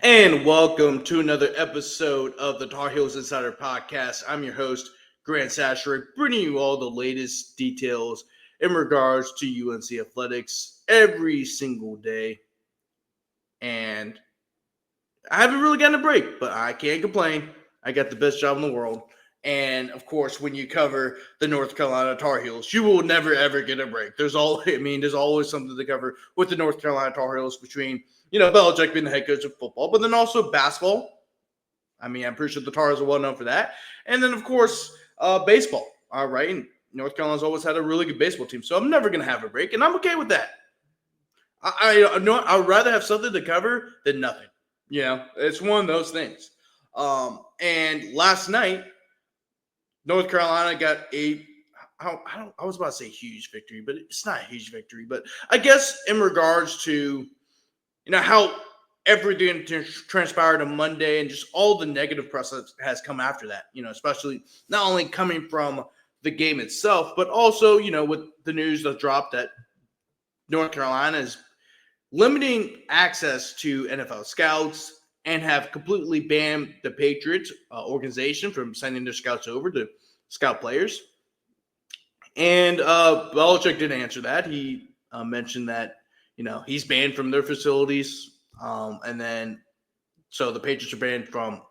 And welcome to another episode of the Tar Heels Insider Podcast. I'm your host, Grant Chachere, bringing you all the latest details in regards to UNC athletics every single day. And I haven't really gotten a break, but I can't complain. I got the best job in the world. And of course, when you cover the North Carolina Tar Heels, you will never ever get a break. There's always something to cover with the North Carolina Tar Heels between Belichick being the head coach of football, but then also basketball. I'm pretty sure the Tars are well known for that. And then of course, baseball. All right, and North Carolina's always had a really good baseball team, so I'm never gonna have a break, and I'm okay with that. I know I would rather have something to cover than nothing. It's one of those things. And last night, North Carolina got I was about to say huge victory, but it's not a huge victory. But I guess in regards to how everything transpired on Monday and just all the negative press that has come after that. Especially not only coming from the game itself, but also with the news that dropped that North Carolina is limiting access to NFL scouts and have completely banned the Patriots organization from sending their scouts over to scout players. And Belichick did answer that. He mentioned that he's banned from their facilities, and then so the Patriots are banned from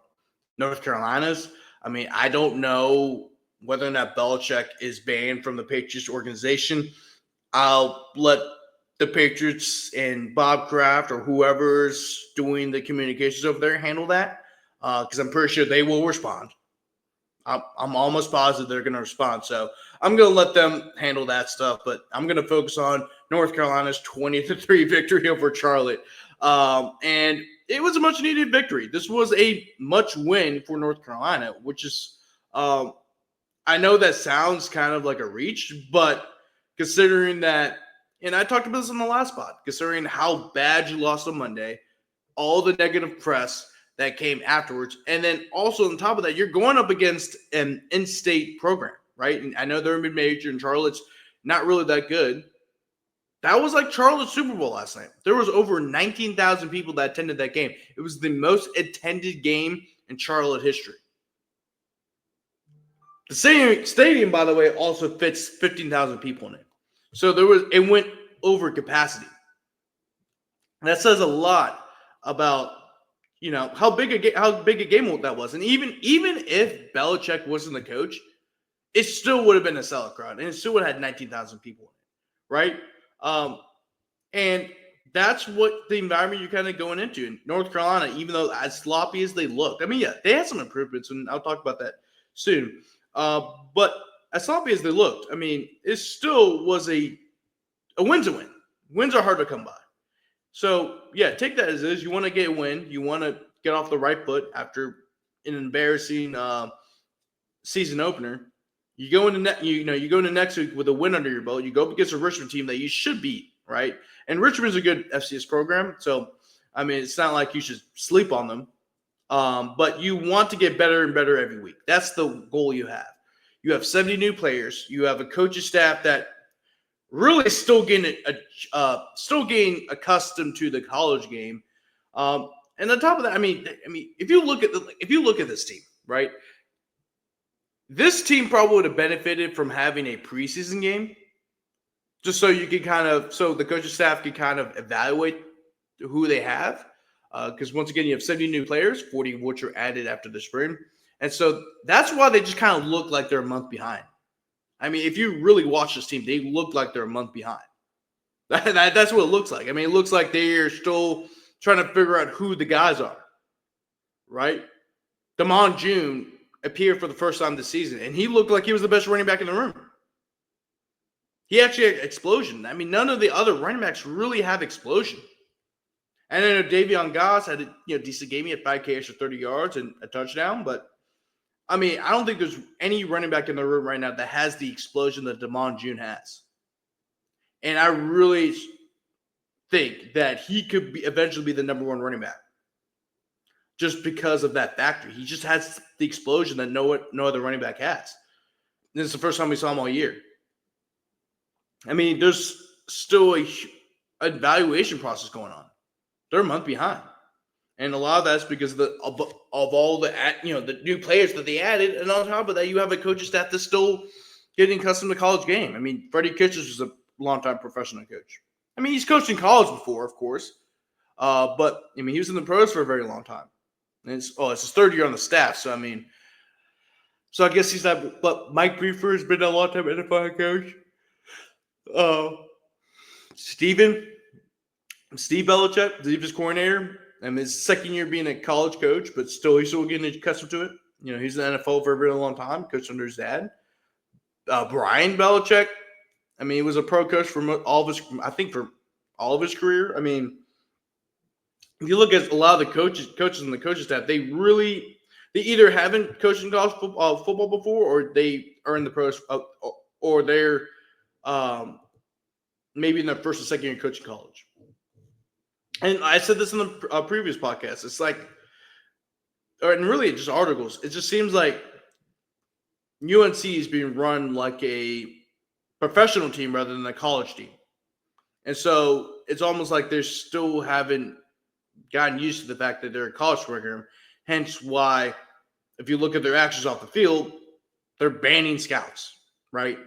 North Carolina's. I don't know whether or not Belichick is banned from the Patriots organization. I'll let the Patriots and Bob Kraft or whoever's doing the communications over there handle that, because I'm pretty sure they will respond. I'm almost positive they're going to respond. So I'm going to let them handle that stuff, but I'm going to focus on North Carolina's 20-3 victory over Charlotte. And it was a much needed victory. This was a much win for North Carolina, which is, I know that sounds kind of like a reach, but considering that, and I talked about this in the last spot, considering how bad you lost on Monday, all the negative press that came afterwards, and then also on top of that, you're going up against an in-state program, right? And I know they're mid-major, and Charlotte's not really that good. That was like Charlotte's Super Bowl last night. There was over 19,000 people that attended that game. It was the most attended game in Charlotte history. The stadium, by the way, also fits 15,000 people in it. So it went over capacity. That says a lot about how big a game that was. And even if Belichick wasn't the coach, it still would have been a sellout crowd, and it still would have had 19,000 people in it, right? And that's what the environment you're kind of going into. In North Carolina, even though as sloppy as they looked, they had some improvements, and I'll talk about that soon. But as sloppy as they looked, it still was a win's a win. Wins are hard to come by. So, yeah, take that as is. You want to get a win. You want to get off the right foot after an embarrassing season opener. You go into next week with a win under your belt. You go up against a Richmond team that you should beat, right? And Richmond's a good FCS program, so it's not like you should sleep on them. But you want to get better and better every week. That's the goal you have. You have 70 new players. You have a coaching staff that really still getting accustomed to the college game. And on top of that, if you look at this team, right? This team probably would have benefited from having a preseason game, just so you can so the coaching staff can kind of evaluate who they have. Because once again, you have 70 new players, 40 of which are added after the spring. And so that's why they just kind of look like they're a month behind. If you really watch this team, they look like they're a month behind. That's what it looks like. It looks like they're still trying to figure out who the guys are, right? Damon June appeared for the first time this season, and he looked like he was the best running back in the room. He actually had explosion. None of the other running backs really have explosion. And then Davion Goss had a decent game. He had 5 carries for 30 yards and a touchdown. But, I don't think there's any running back in the room right now that has the explosion that Damon June has. And I really think that he could eventually be the number one running back just because of that factor. He just has the explosion that no other running back has. This is the first time we saw him all year. There's still a evaluation process going on. They're a month behind. And a lot of that's because of all the the new players that they added, and on top of that, you have a coaching staff that's still getting accustomed to college game. I mean, Freddie Kitchens was a longtime professional coach. I mean, he's coached in college before, of course, but I mean, he was in the pros for a very long time. And it's his third year on the staff, so I mean, so I guess he's not. But Mike Briefer has been a long-time NFL coach. Steve Belichick, the defense coordinator. I mean, his second year being a college coach, but he's still getting accustomed to it. You know, he's in the NFL for a very long time, coached under his dad. Brian Belichick, I mean, he was a pro coach for all of his career. I mean, if you look at a lot of the coaches and the coaching staff, they either haven't coached in college football before, or they are in the pros, or they're maybe in their first or second year coaching college. And I said this in the previous podcast. It's like, and really just articles. It just seems like UNC is being run like a professional team rather than a college team. And so it's almost like they still haven't gotten used to the fact that they're a college program. Hence why, if you look at their actions off the field, they're banning scouts, right?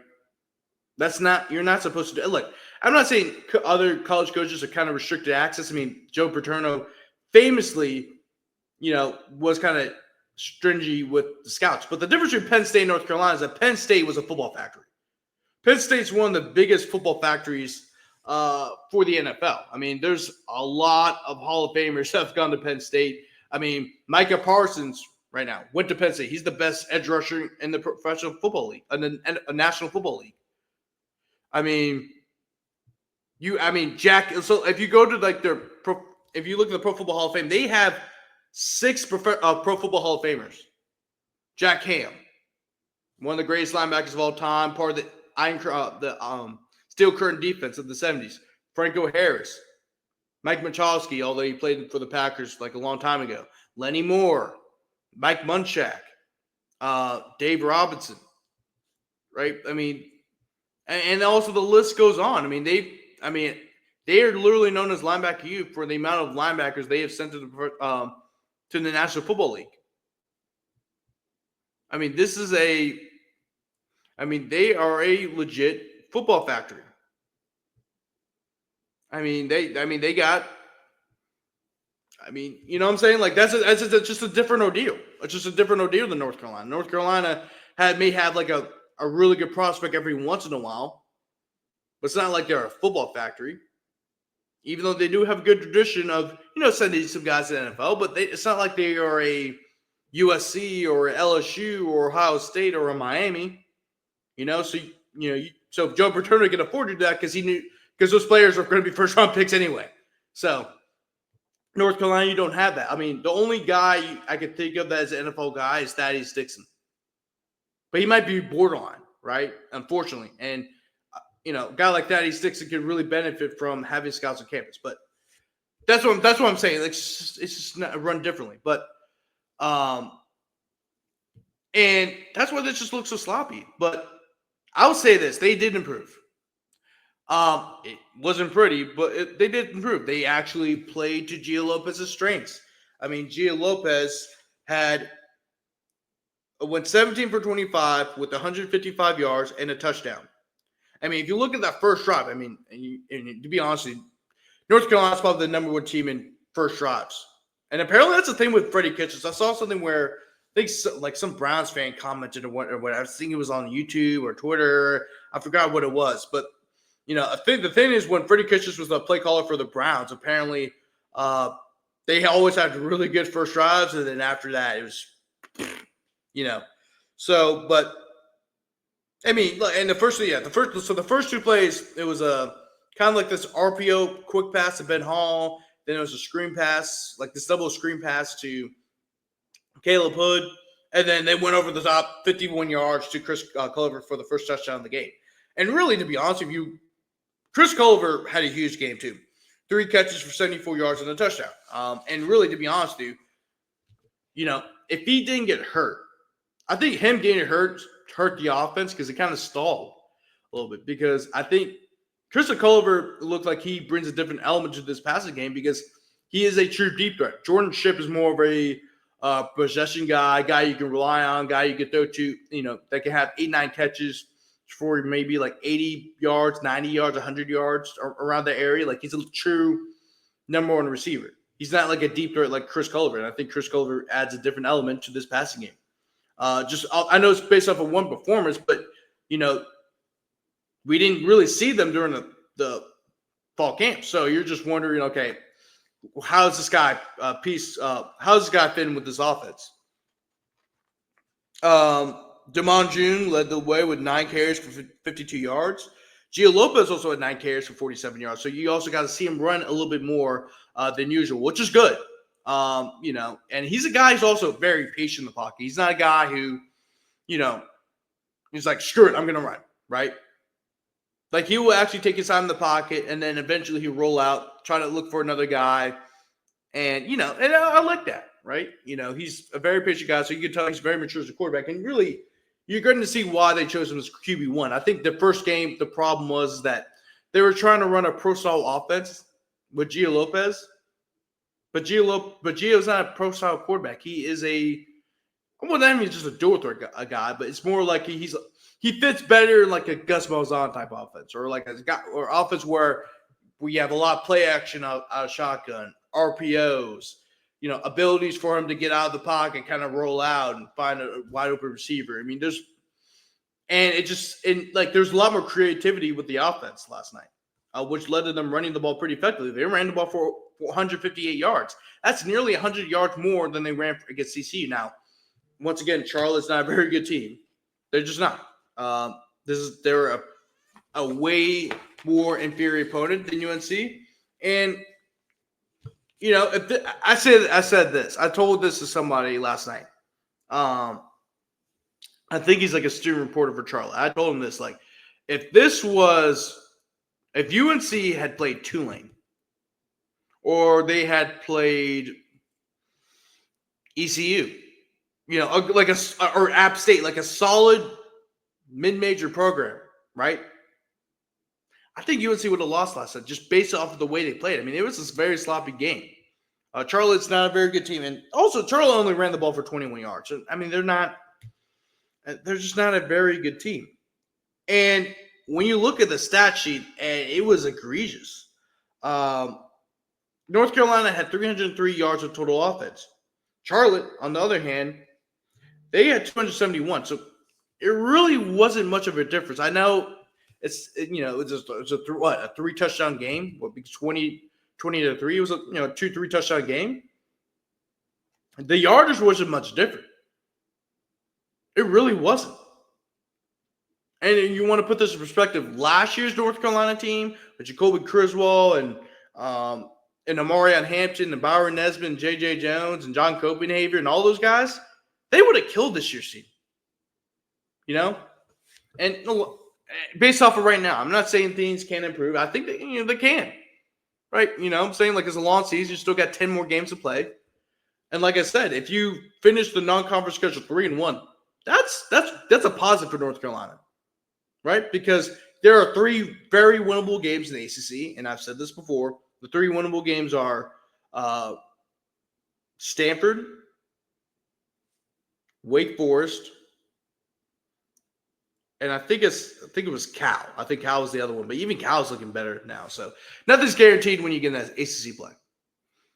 You're not supposed to do. Look, I'm not saying other college coaches are kind of restricted access. I mean, Joe Paterno famously, was kind of stringy with the scouts. But the difference between Penn State and North Carolina is that Penn State was a football factory. Penn State's one of the biggest football factories for the NFL. I mean, there's a lot of Hall of Famers that have gone to Penn State. I mean, Micah Parsons right now went to Penn State. He's the best edge rusher in the professional football league, in the National Football League. I mean, Jack. So if you go to if you look at the Pro Football Hall of Fame, they have 6 Pro Football Hall of Famers. Jack Ham, one of the greatest linebackers of all time, part of the Steel Curtain defense of the 70s. Franco Harris, Mike Machowski, although he played for the Packers like a long time ago. Lenny Moore, Mike Munchak, Dave Robinson, right? I mean, and also the list goes on. I mean, they are literally known as Linebacker U for the amount of linebackers they have sent to the National Football League. I mean, they are a legit football factory. They got. You know what I'm saying? Like that's just a different ordeal. It's just a different ordeal than North Carolina. North Carolina may have like a really good prospect every once in a while, but it's not like they're a football factory. Even though they do have a good tradition of sending some guys to the NFL, but it's not like they are a USC or LSU or Ohio State or a Miami. So Joe Paterno can afford to do that because those players are going to be first round picks anyway. So North Carolina, you don't have that. I mean, the only guy I could think of that is an NFL guy is Thaddeus Dixon. But he might be borderline, right? Unfortunately. And, a guy like Thaddeus Dixon could really benefit from having scouts on campus. But that's what I'm saying. Like, it's just not run differently. But, and that's why this just looks so sloppy. But I'll say this. They did improve. It wasn't pretty, but they did improve. They actually played to Gio Lopez's strengths. I mean, Gio Lopez went 17 for 25 with 155 yards and a touchdown. I mean, if you look at that first drive, I mean, and to be honest with you, North Carolina's probably the number 1 team in first drives. And apparently that's the thing with Freddie Kitchens. I saw something where I think some Browns fan commented or what. I was thinking it was on YouTube or Twitter. I forgot what it was. But, the thing is when Freddie Kitchens was the play caller for the Browns, apparently they always had really good first drives. And then after that, it was, So, but, I mean, and the first 2 plays, it was a kind of like this RPO quick pass to Ben Hall. Then it was a screen pass, like this double screen pass to Caleb Hood. And then they went over the top 51 yards to Chris Culliver for the first touchdown of the game. And really, to be honest with you, Chris Culliver had a huge game too. 3 catches for 74 yards and a touchdown. And really, to be honest with you, if he didn't get hurt, I think him getting hurt the offense because it kind of stalled a little bit. Because I think Chris Culliver looked like he brings a different element to this passing game because he is a true deep threat. Jordan Shipp is more of a possession guy you can rely on, guy you can throw to, that can have 8-9 catches for maybe like 80 yards, 90 yards, 100 yards around the area. Like he's a true number one receiver. He's not like a deep threat like Chris Culliver. And I think Chris Culliver adds a different element to this passing game. I know it's based off of one performance, but we didn't really see them during the fall camp. So you're just wondering, okay, how's this guy how's this guy fit in with this offense? Damon June led the way with 9 carries for 52 yards. Gio Lopez also had 9 carries for 47 yards. So you also got to see him run a little bit more than usual, which is good. And he's a guy who's also very patient in the pocket. He's not a guy who, he's like, screw it, I'm going to run, right? Like he will actually take his time in the pocket, and then eventually he'll roll out, try to look for another guy. And, and I like that, right? He's a very patient guy, so you can tell he's very mature as a quarterback. And really, you're going to see why they chose him as QB1. I think the first game, the problem was that they were trying to run a pro-style offense with Gio Lopez. But Gio's not a pro-style quarterback. He is he's just a dual-threat guy, but it's more like he fits better in like a Gus Malzahn type offense, or like or offense where we have a lot of play action out of shotgun, RPOs, abilities for him to get out of the pocket, kind of roll out and find a wide open receiver. I mean, there's a lot more creativity with the offense last night, which led to them running the ball pretty effectively. They ran the ball for 158 yards. That's nearly 100 yards more than they ran against CCU. Now, once again, Charlotte's not a very good team. They're just not. They're a way more inferior opponent than UNC, and I said this. I told this to somebody last night. I think he's like a student reporter for Charlotte. I told him this, like, if UNC had played Tulane, or they had played ECU, or App State, like a solid mid-major program, right? I think UNC would have lost last night just based off of the way they played. I mean, it was this very sloppy game. Charlotte's not a very good team. And also, Charlotte only ran the ball for 21 yards. I mean, they're just not a very good team. And when you look at the stat sheet, it was egregious. North Carolina had 303 yards of total offense. Charlotte, on the other hand, they had 271. So it really wasn't much of a difference. I know it's a 3-touchdown game. What, 20 to 3? It was a 2-3 touchdown game. The yardage wasn't much different. It really wasn't. And you want to put this in perspective, last year's North Carolina team with Jacoby Criswell and Amarion Hampton and Byron Nesbitt and J.J. Jones and John Copenhaver and all those guys, they would have killed this year's team. And based off of right now, I'm not saying things can't improve. I think that, they can. Right? I'm saying like it's a long season. You still got 10 more games to play. And like I said, if you finish the non-conference schedule 3-1, that's a positive for North Carolina. Right? Because there are 3 very winnable games in the ACC, and I've said this before. The 3 winnable games are Stanford, Wake Forest, and I think it was Cal. I think Cal was the other one, but even Cal's looking better now. So nothing's guaranteed when you get in that ACC play,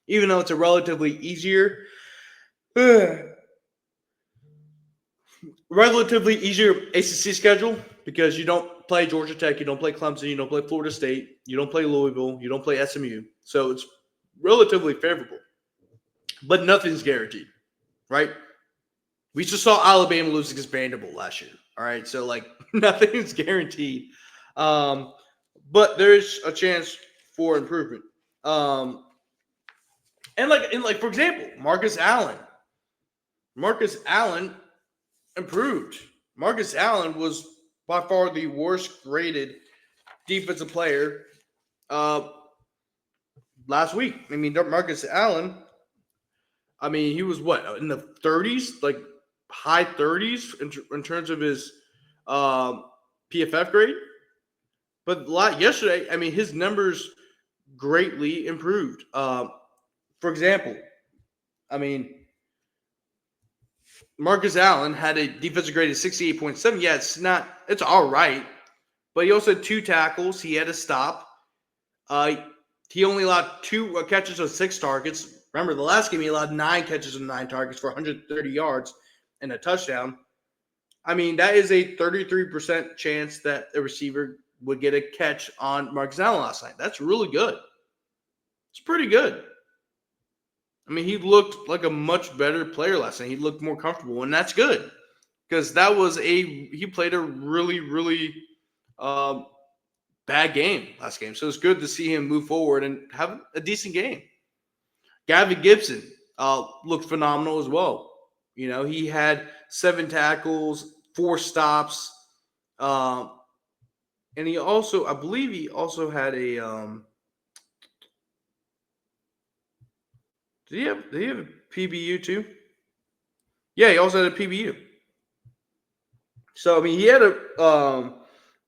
even though it's a relatively easier ACC schedule, because you don't play Georgia Tech, you don't play Clemson, you don't play Florida State, you don't play Louisville, you don't play SMU. So it's relatively favorable, but nothing's guaranteed, right? We just saw Alabama lose against Vanderbilt last year. All right, so like nothing's guaranteed, but there's a chance for improvement. And for example, Marcus Allen improved. Marcus Allen was by far the worst graded defensive player last week. I mean, Marcus Allen, he was in the 30s, like high 30s in terms of his PFF grade. But yesterday, his numbers greatly improved. For example, I mean, Marcus Allen had a defensive grade of 68.7. Yeah, it's all right. But he also had 2 tackles. He had a stop. He only allowed 2 catches of 6 targets. Remember, the last game he allowed 9 catches and 9 targets for 130 yards and a touchdown. I mean, that is a 33% chance that a receiver would get a catch on Marcus Allen last night. That's really good. It's pretty good. I mean, he looked like a much better player last night. He looked more comfortable, and that's good because he played a really, really bad game last game. So it's good to see him move forward and have a decent game. Gavin Gibson looked phenomenal as well. You know, he had 7 tackles, 4 stops, and I believe he also had a. Did he have a PBU too? Yeah, he also had a PBU. So I mean, he had a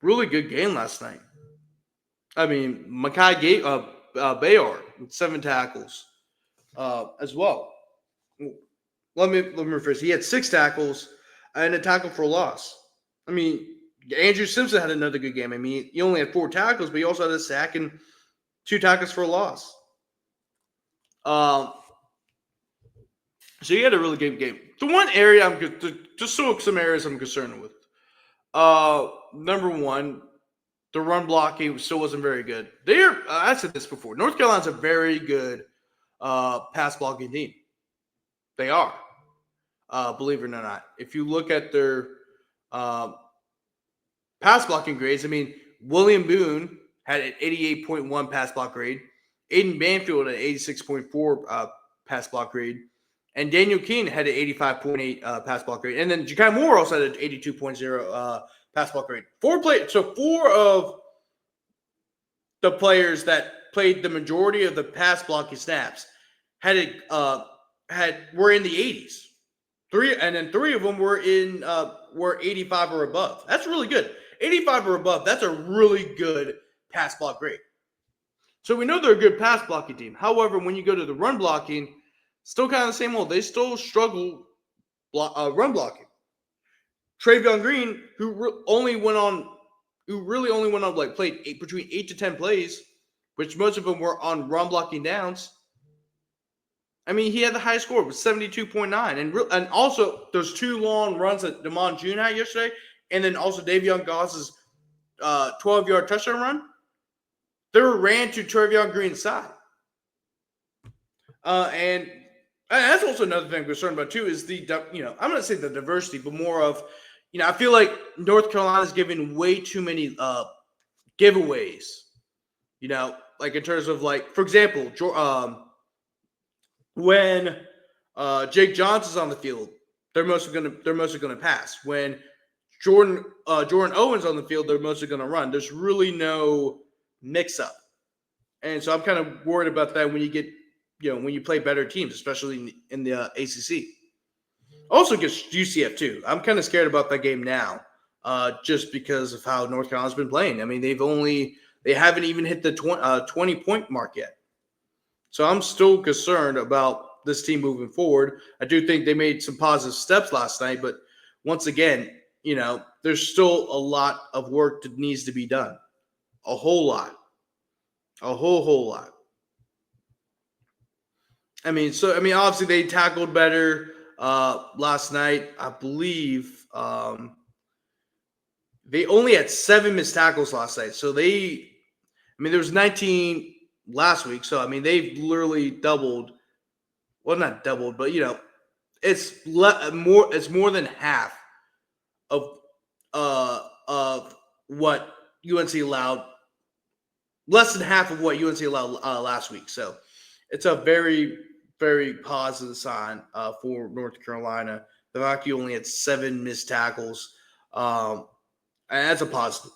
really good game last night. I mean, Bayard with 7 tackles as well. Let me rephrase. He had 6 tackles and a tackle for a loss. I mean, Andrew Simpson had another good game. I mean, he only had 4 tackles, but he also had a sack and 2 tackles for a loss. So he had a really good game. The one area some areas I'm concerned with. Number one, the run blocking still wasn't very good. I said this before. North Carolina's a very good pass blocking team. They are, believe it or not. If you look at their pass blocking grades, I mean, William Boone had an 88.1 pass block grade. Aiden Banfield had an 86.4 pass block grade. And Daniel Keene had an 85.8 pass block grade. And then Ja'Kai Moore also had an 82.0 pass block grade. 4 of the players that played the majority of the pass blocking snaps were in the 80s. 3 of them were 85 or above. That's really good. 85 or above, that's a really good pass block grade. So we know they're a good pass blocking team. However, when you go to the run blocking, still kind of the same old. They still struggle run blocking. Travion Green, who really only went on played between 8 to 10 plays, which most of them were on run blocking downs. I mean, he had the highest score with 72.9. And also those 2 long runs that Damon June had yesterday, and then also Davion Goss's 12-yard touchdown run, they were ran to Travion Green's side. And that's also another thing I'm concerned about too is I'm going to say the diversity, but more of, I feel like North Carolina's giving way too many giveaways. Like in terms of for example, when Jake Johnson's on the field, they're mostly going to pass. When Jordan Owens on the field, they're mostly going to run. There's really no mix-up, and so I'm kind of worried about that when you get when you play better teams, especially in the ACC. Also against UCF too. I'm kind of scared about that game now, just because of how North Carolina's been playing. I mean, they haven't even hit the 20-point mark yet. So I'm still concerned about this team moving forward. I do think they made some positive steps last night, but once again, there's still a lot of work that needs to be done. A whole lot. A whole lot. I mean, obviously they tackled better last night. I believe they only had 7 missed tackles last night. So there was 19 last week. So, they've literally doubled. Well, not doubled, but, it's more than half of what UNC allowed. Less than half of what UNC allowed last week. So it's a very, very positive sign for North Carolina. The fact you only had 7 missed tackles, and that's a positive.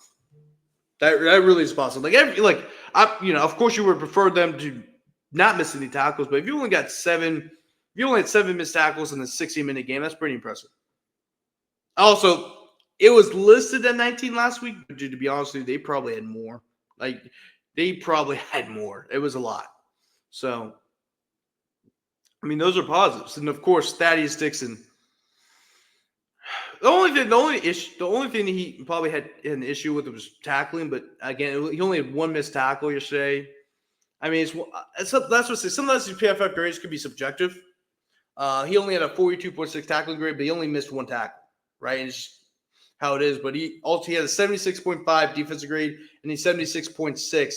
That really is positive. Of course, you would prefer them to not miss any tackles, but if you only had 7 missed tackles in a 60-minute game, that's pretty impressive. Also, it was listed at 19 last week, but to be honest with you, they probably had more. They probably had more. It was a lot. So, I mean, those are positives. And of course, Thaddeus Dixon. The only thing that he probably had an issue with was tackling. But again, he only had one missed tackle yesterday. I mean, that's what I say. Sometimes these PFF grades could be subjective. He only had a 42.6 tackling grade, but he only missed one tackle, right? And it's how it is. But he had a 76.5 defensive grade and a 76.6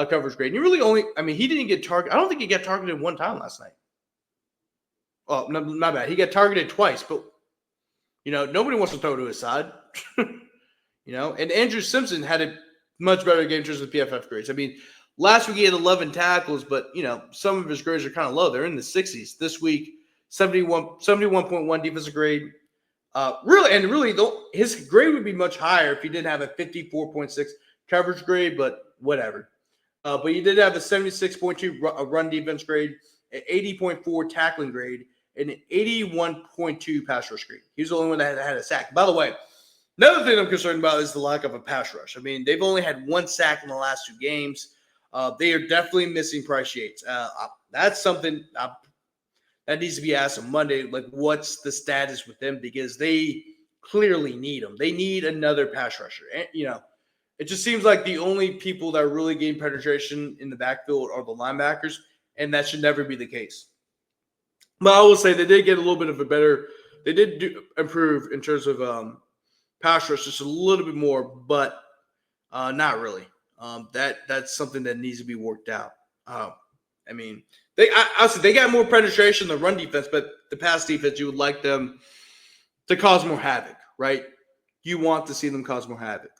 coverage grade. And he didn't get targeted. I don't think he got targeted one time last night. Oh, no, my bad. He got targeted twice, but nobody wants to throw to his side. And Andrew Simpson had a much better game in terms of PFF grades. I mean, last week he had 11 tackles, but some of his grades are kind of low. They're in the 60s. This week, 71.1 defensive grade. His grade would be much higher if he didn't have a 54.6 coverage grade, but whatever. But he did have a 76.2 run defense grade, an 80.4 tackling grade, and an 81.2 pass rush grade. He was the only one that had a sack. By the way, another thing I'm concerned about is the lack of a pass rush. I mean, they've only had one sack in the last 2 games. They are definitely missing Price Yates. That's something that needs to be asked on Monday. Like, what's the status with them? Because they clearly need them. They need another pass rusher. And, it just seems like the only people that really gain penetration in the backfield are the linebackers, and that should never be the case. But I will say they did get a little bit of a better – they did improve in terms of pass rush just a little bit more, but not really. That's something that needs to be worked out. They got more penetration in the run defense, but the pass defense, you would like them to cause more havoc, right? You want to see them cause more havoc.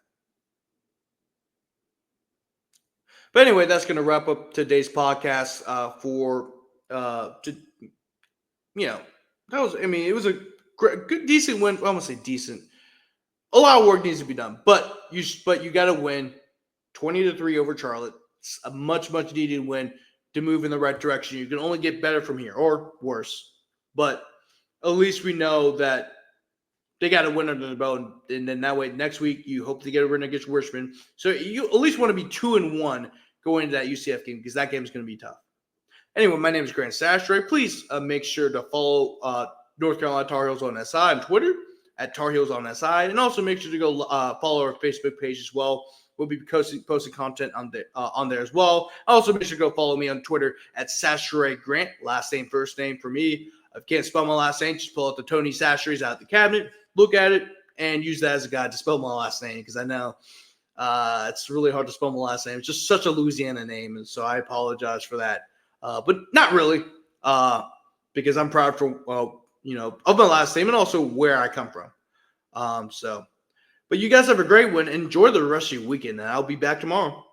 But anyway, that's going to wrap up today's podcast it was a good, decent win. I won't say decent. A lot of work needs to be done, but you got to win 20-3 over Charlotte. It's a much, much needed win to move in the right direction. You can only get better from here or worse, but at least we know that they got to win under the belt, and then that way next week you hope to get a win against Richmond. So you at least want to be 2-1 going into that UCF game because that game is going to be tough. Anyway, my name is Grant Chachere. Please make sure to follow North Carolina Tar Heels on SI on Twitter at Tar Heels on SI, and also make sure to go follow our Facebook page as well. We'll be posting content on there as well. Also, make sure to go follow me on Twitter at Chachere Grant, last name, first name for me. If you can't spell my last name, just pull out the Tony Chachere's out of the cabinet, look at it, and use that as a guide to spell my last name because I know it's really hard to spell my last name. It's just such a Louisiana name, and so I apologize for that. But not really, because I'm proud of my last name and also where I come from. But you guys have a great one. Enjoy the rest of your weekend, and I'll be back tomorrow.